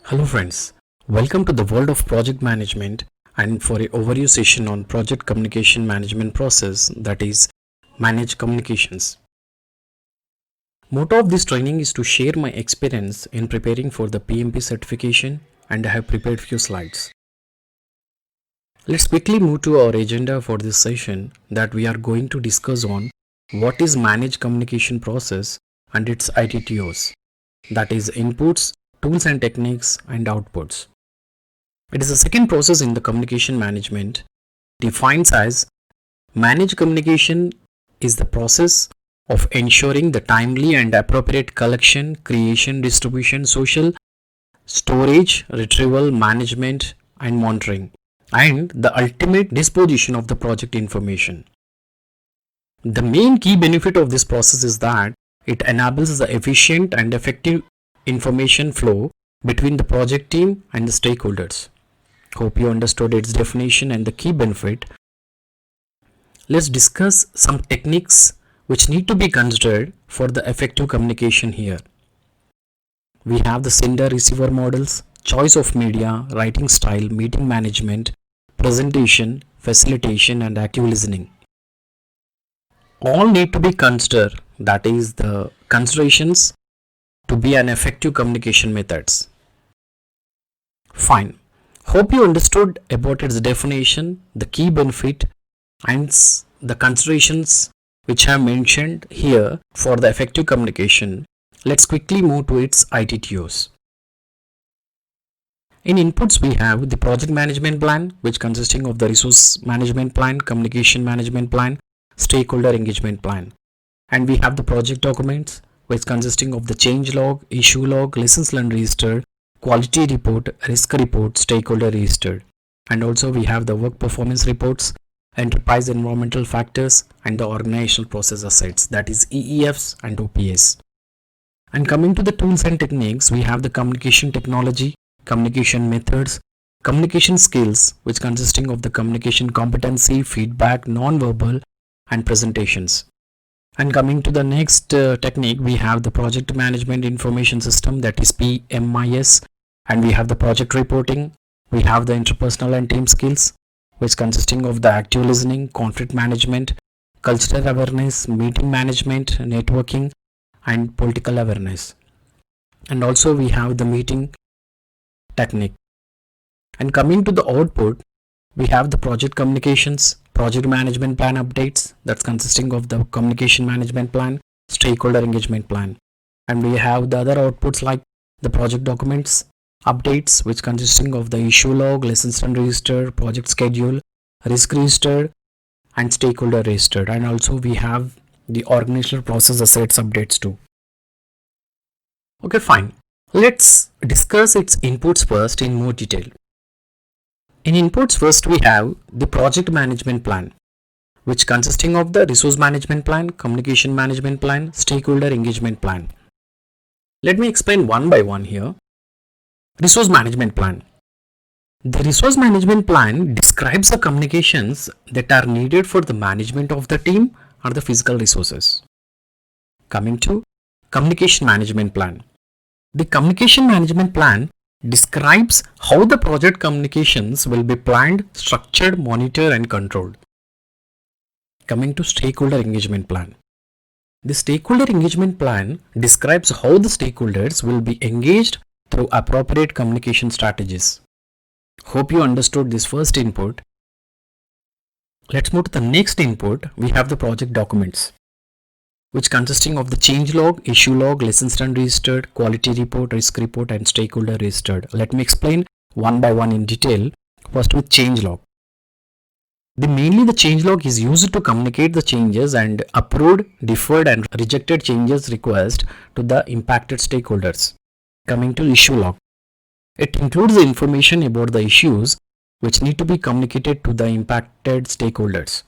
Hello friends, welcome to the world of project management and for a overview session on project communication management process, that is manage communications. Motto of this training is to share my experience in preparing for the PMP certification, and I have prepared few slides. Let's quickly move to our agenda for this session that we are going to discuss on what is managed communication process and its ITTOs, that is inputs, tools and techniques and outputs. It is the second process in the communication management, defined as managed communication is the process of ensuring the timely and appropriate collection, creation, distribution, social storage, retrieval, management and monitoring, and the ultimate disposition of the project information. The main key benefit of this process is that it enables the efficient and effective information flow between the project team and the stakeholders. Hope you understood its definition and the key benefit. Let's discuss some techniques which need to be considered for the effective communication here. We have the sender-receiver models, choice of media, writing style, meeting management, presentation, facilitation and active listening. All need to be considered, that is the considerations to be an effective communication methods. Fine. Hope you understood about its definition, the key benefit and the considerations which I have mentioned here for the effective communication. Let's quickly move to its ITTOs. In inputs we have the project management plan, which consisting of the resource management plan, communication management plan, stakeholder engagement plan. And we have the project documents, which consisting of the change log, issue log, lessons learned register, quality report, risk report, stakeholder register. And also we have the work performance reports, enterprise environmental factors and the organizational process assets, that is EEFs and OPS. And coming to the tools and techniques, we have the communication technology, communication methods, communication skills, which consisting of the communication competency, feedback, non-verbal and presentations. And coming to the next technique, we have the project management information system, that is PMIS, and we have the project reporting, we have the interpersonal and team skills, which consisting of the active listening, conflict management, cultural awareness, meeting management, networking and political awareness. And also we have the meeting technique. And coming to the output, we have the project communications, project management plan updates, that's consisting of the communication management plan, stakeholder engagement plan. And we have the other outputs like the project documents updates, which consisting of the issue log, lessons learned register, project schedule, risk register and stakeholder register. And also we have the organizational process assets updates too. Okay, fine. Let's discuss its inputs first in more detail. In inputs, first we have the project management plan, which consisting of the resource management plan, communication management plan, stakeholder engagement plan. Let me explain one by one here. Resource management plan. The resource management plan describes the communications that are needed for the management of the team or the physical resources. Coming to communication management plan. The communication management plan describes how the project communications will be planned, structured, monitored and controlled. Coming to stakeholder engagement plan. The stakeholder engagement plan describes how the stakeholders will be engaged through appropriate communication strategies. Hope you understood this first input. Let's move to the next input. We have the project documents, which consisting of the change log, issue log, lessons learned registered, quality report, risk report and stakeholder registered. Let me explain one by one in detail. First with change log. Mainly the change log is used to communicate the changes and approved, deferred and rejected changes request to the impacted stakeholders. Coming to issue log. It includes the information about the issues which need to be communicated to the impacted stakeholders.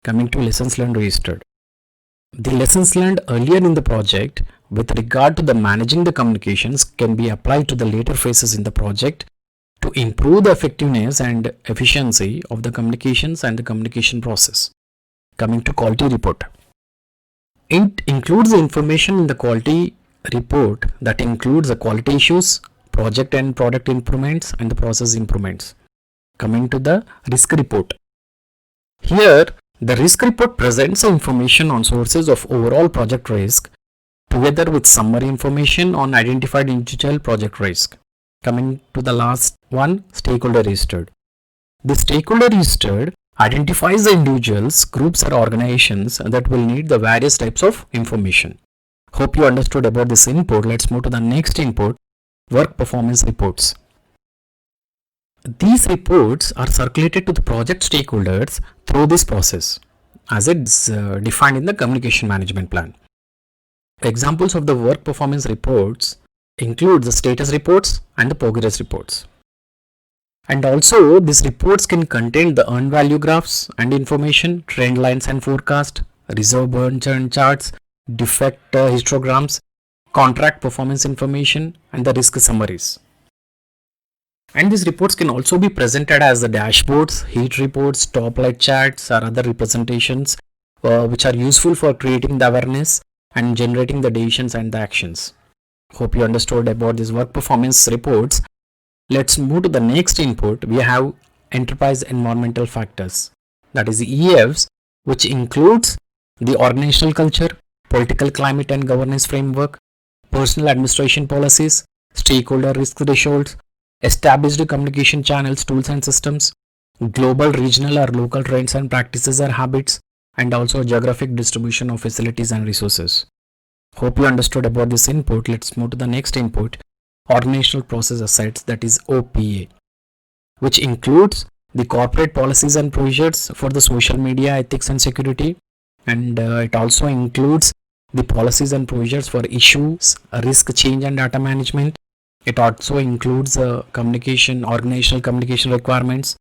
Coming to lessons learned registered. The lessons learned earlier in the project with regard to the managing the communications can be applied to the later phases in the project to improve the effectiveness and efficiency of the communications and the communication process. Coming to quality report. It includes the information in the quality report that includes the quality issues, project and product improvements, and the process improvements. Coming to the risk report. Here, the risk report presents information on sources of overall project risk together with summary information on identified individual project risk. Coming to the last one, stakeholder registered. The stakeholder registered identifies the individuals, groups or organizations that will need the various types of information. Hope you understood about this input. Let's move to the next input, work performance reports. These reports are circulated to the project stakeholders through this process as it's defined in the communication management plan. Examples of the work performance reports include the status reports and the progress reports. And also these reports can contain the earned value graphs and information, trend lines and forecast, reserve burn churn charts, defect histograms, contract performance information, and the risk summaries. And these reports can also be presented as the dashboards, heat reports, top light charts, or other representations which are useful for creating the awareness and generating the decisions and the actions. Hope you understood about these work performance reports. Let's move to the next input. We have enterprise environmental factors, that is EEFs, which includes the organizational culture, political climate and governance framework, personal administration policies, stakeholder risk thresholds, established communication channels, tools and systems, global, regional or local trends and practices or habits, and also geographic distribution of facilities and resources. Hope you understood about this input. Let's move to the next input, organizational process assets, that is OPA, which includes the corporate policies and procedures for the social media ethics and security, and it also includes the policies and procedures for issues, risk change and data management. It also includes organizational communication requirements,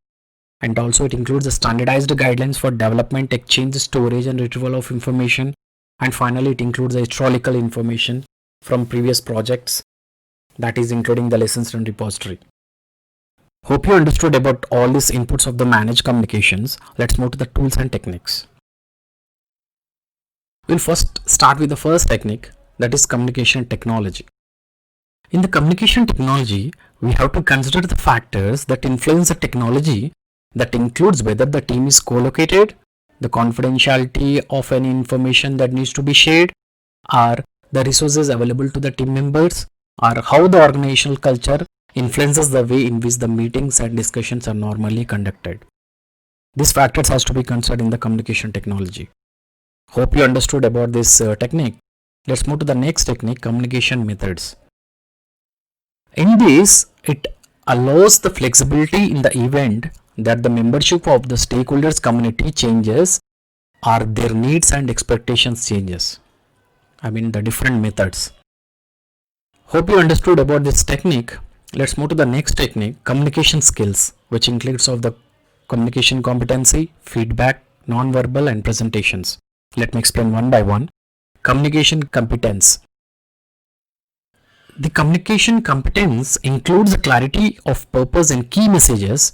and also it includes the standardized guidelines for development, exchange, storage and retrieval of information, and finally it includes the historical information from previous projects, that is including the lessons learned repository. Hope you understood about all these inputs of the managed communications. Let's move to the tools and techniques. We'll first start with the first technique, that is communication technology. In the communication technology, we have to consider the factors that influence the technology. That includes whether the team is co-located, the confidentiality of any information that needs to be shared, or the resources available to the team members, or how the organizational culture influences the way in which the meetings and discussions are normally conducted. These factors has to be considered in the communication technology. Hope you understood about this technique. Let's move to the next technique, communication methods. In this, it allows the flexibility in the event that the membership of the stakeholders community changes or their needs and expectations changes. The different methods. Hope you understood about this technique. Let's move to the next technique, communication skills, which includes of the communication competency, feedback, non-verbal and presentations. Let me explain one by one. Communication competence. The communication competence includes the clarity of purpose and key messages,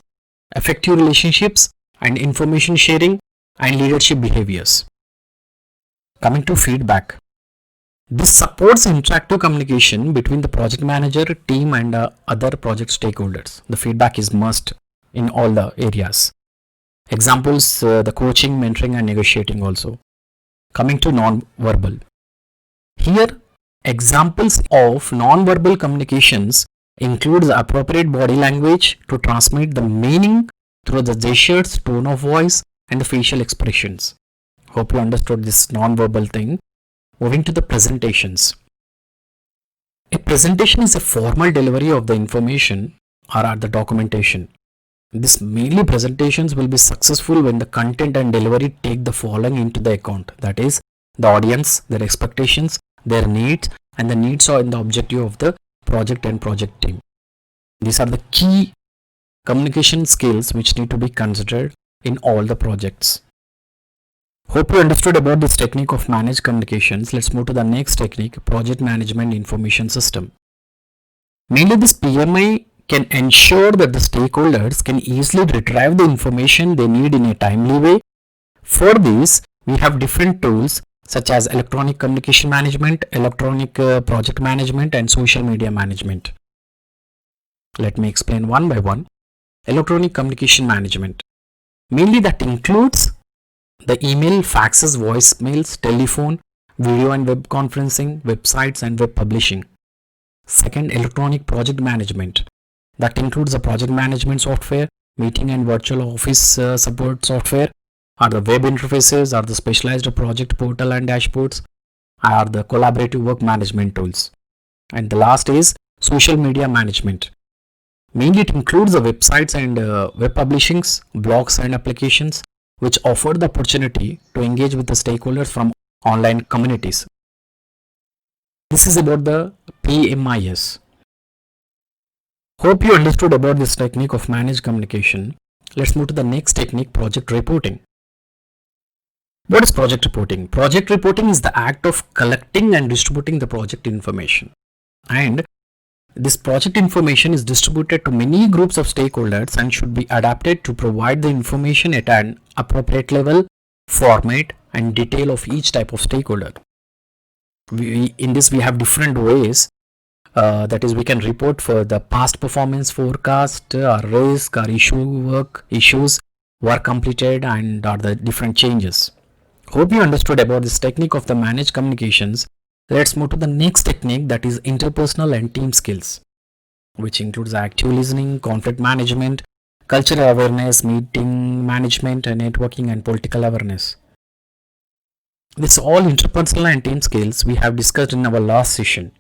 effective relationships and information sharing, and leadership behaviors. Coming to feedback. This supports interactive communication between the project manager, team and other project stakeholders. The feedback is must in all the areas. Examples, the coaching, mentoring and negotiating also. Coming to non-verbal. Here, examples of non-verbal communications include the appropriate body language to transmit the meaning through the gestures, tone of voice and the facial expressions. Hope you understood this non-verbal thing. Moving to the presentations. A presentation is a formal delivery of the information or the documentation. This mainly presentations will be successful when the content and delivery take the following into the account, that is the audience, their expectations, their needs and the needs and the objective of the project and project team. These are the key communication skills which need to be considered in all the projects. Hope you understood about this technique of managed communications. Let's move to the next technique, project management information system. Mainly this PMI can ensure that the stakeholders can easily retrieve the information they need in a timely way. For this, we have different tools such as electronic communication management, electronic project management and social media management. Let me explain one by one. Electronic communication management. Mainly that includes the email, faxes, voicemails, telephone, video and web conferencing, websites and web publishing. Second, electronic project management. That includes the project management software, meeting and virtual office support software, are the web interfaces, are the specialized project portal and dashboards, are the collaborative work management tools. And the last is social media management. Mainly it includes the websites and web publishings, blogs and applications which offer the opportunity to engage with the stakeholders from online communities. This is about the PMIS. Hope you understood about this technique of managed communication. Let's move to the next technique, project reporting. What is project reporting? Project reporting is the act of collecting and distributing the project information. And this project information is distributed to many groups of stakeholders and should be adapted to provide the information at an appropriate level, format, and detail of each type of stakeholder. In this we have different ways. That is, we can report for the past performance forecast, or risk, or issues, work completed, and are the different changes. Hope you understood about this technique of the managed communications. Let's move to the next technique, that is interpersonal and team skills, which includes active listening, conflict management, cultural awareness, meeting management, and networking and political awareness. This all interpersonal and team skills we have discussed in our last session.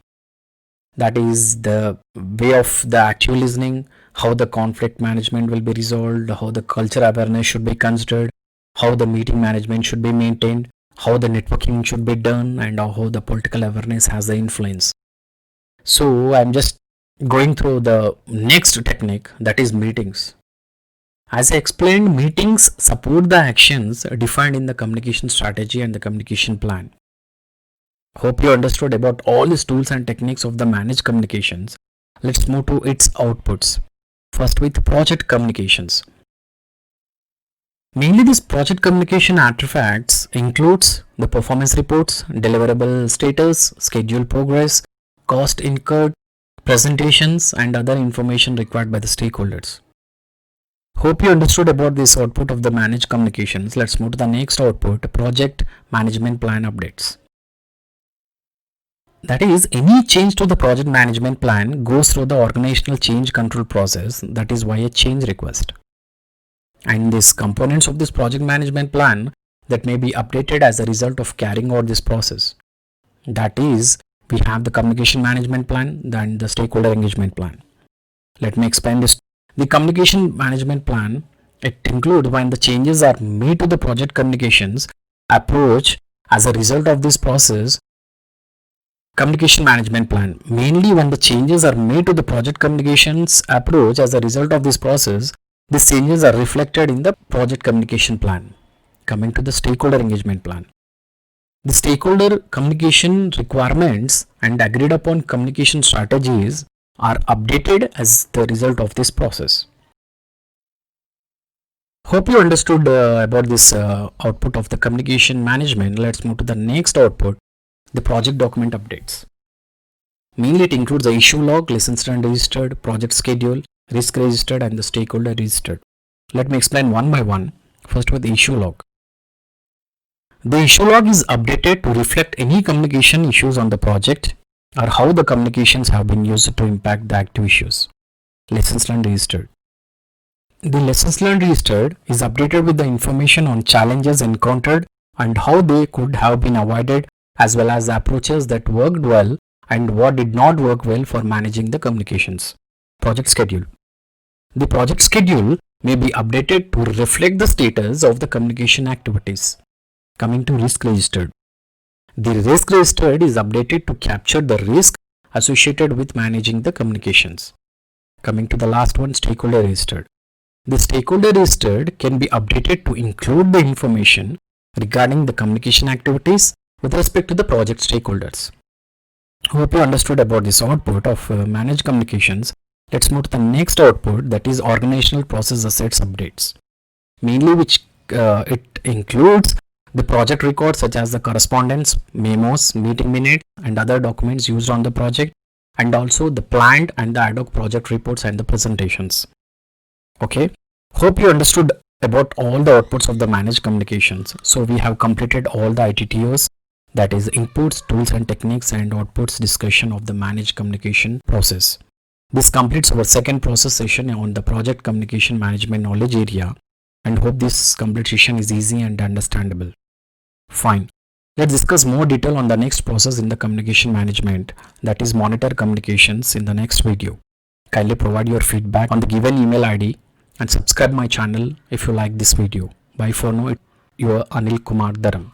That is the way of the active listening, how the conflict management will be resolved, how the cultural awareness should be considered, how the meeting management should be maintained, how the networking should be done, and how the political awareness has the influence. So I'm just going through the next technique, that is meetings. As I explained, meetings support the actions defined in the communication strategy and the communication plan. Hope you understood about all these tools and techniques of the managed communications. Let's move to its outputs. First, with project communications. Mainly this project communication artifacts includes the performance reports, deliverable status, schedule progress, cost incurred, presentations, and other information required by the stakeholders. Hope you understood about this output of the managed communications. Let's move to the next output, project management plan updates. That is, any change to the project management plan goes through the organizational change control process, that is via change request. And these components of this project management plan that may be updated as a result of carrying out this process. That is, we have the communication management plan and the stakeholder engagement plan. Let me explain this. The communication management plan, it includes when the changes are made to the project communications approach as a result of this process. Communication management plan, mainly when the changes are made to the project communications approach as a result of this process, these changes are reflected in the project communication plan. Coming to the stakeholder engagement plan. The stakeholder communication requirements and agreed upon communication strategies are updated as the result of this process. Hope you understood about this output of the communication management. Let's move to the next output, the project document updates. Mainly it includes the issue log, lessons learned registered, project schedule, risk registered, and the stakeholder registered. Let me explain one by one. First with the issue log. The issue log is updated to reflect any communication issues on the project or how the communications have been used to impact the active issues. Lessons learned registered. The lessons learned registered is updated with the information on challenges encountered and how they could have been avoided, as well as the approaches that worked well and what did not work well for managing the communications. Project schedule. The project schedule may be updated to reflect the status of the communication activities. Coming to risk registered. The risk registered is updated to capture the risk associated with managing the communications. Coming to the last one, stakeholder registered. The stakeholder registered can be updated to include the information regarding the communication activities with respect to the project stakeholders. Hope you understood about this output of managed communications. Let's move to the next output, that is organizational process assets updates. Mainly which it includes the project records such as the correspondence, memos, meeting minutes, and other documents used on the project, and also the planned and the ad hoc project reports and the presentations. Okay, hope you understood about all the outputs of the managed communications. So we have completed all the ITTOs, that is inputs, tools and techniques, and outputs discussion of the managed communication process. This completes our second process session on the project communication management knowledge area, and hope this complete session is easy and understandable. Fine. Let's discuss more detail on the next process in the communication management, that is monitor communications, in the next video. Kindly provide your feedback on the given email ID and subscribe my channel if you like this video. Bye for now. Your Anil Kumar Dharam.